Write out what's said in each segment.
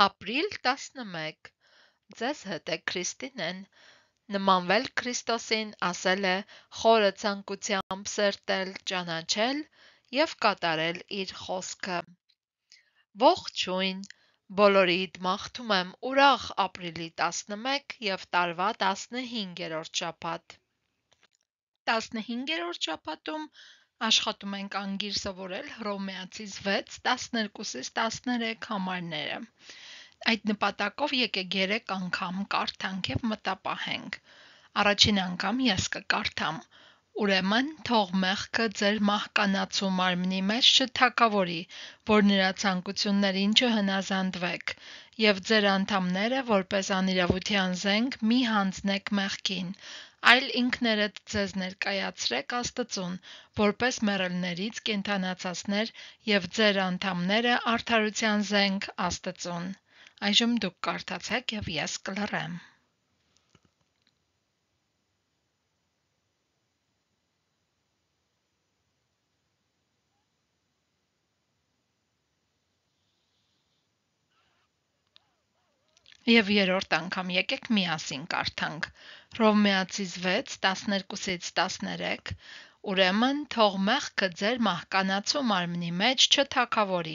Ապրիլ 11 Ձեզ հետ է Քրիստինեն, նմանվել Քրիստոսին, ասել է խորը ցանկությամբ սերտել, ճանաչել և կատարել իր խոսքը։ Ողջույն, բոլորիդ մաղթում եմ ուրախ ապրիլի 11 և տարվա 15-րդ շաբաթ։ 15-րդ շաբաթում աշխատում ենք անգիր սովորել Հռոմեացիս 6, 12-13 համարները։ Այդ նպատակով եկեք 3 անգամ կարդանք և մտապահենք։ Առաջին անգամ ես կկարդամ. Ուրեմն թող մեղքը ձեր մահկանացու մարմնի մեջ չթագավորի, որ նրա ցանկություններին չհնազանդվեք, և ձեր անդամները որպես անիրավության զենք մի հանձնեք մեղքին, այլ ինքներդ ձեզ ներկայացրեք Աստծուն, որպես մեռելներից կենդանացածներ և ձեր անդամները արդարության զենք Աստծուն։ Այժմ դուք կարդացեք և ես կլռեմ։ Եվ երրորդ անգամ եկեք միասին կարդանք։ Հռոմեացիս 6, 12-13 Ուրեմն թող մեղքը ձեր մահկանացու մարմնի մեջ չթագավորի,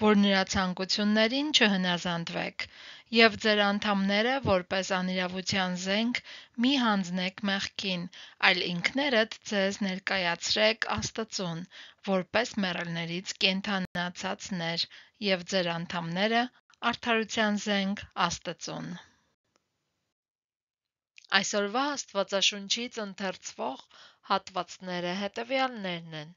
որ նրա ցանկություններին չհնազանդվեք, և ձեր անդամները որպես անիրավության զենք մի հանձնեք մեղքին, այլ ինքներդ ձեզ ներկայացրեք Աստծուն, որպես մեռելներից կենդանացածներ, և ձեր անդամները արդարության զենք Աստծուն։ Այսօրվա Աստվածաշունչից ընթերցվող հատվածները հետևյալներն են.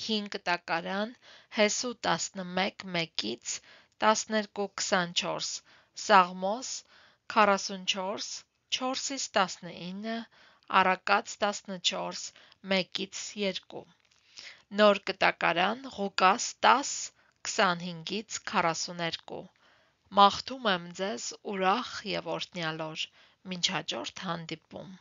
5 տակարան, Հեսու 11:1-ից 12:24, Սաղմոս 44, 4-19, Առակաց 14, 1-2, Նոր կտակարան, Ղուկաս 10, 25-42։ Մաղթում եմ ձեզ ուրախ և օրհնյալ օր, մինչ հաջորդ հանդիպում։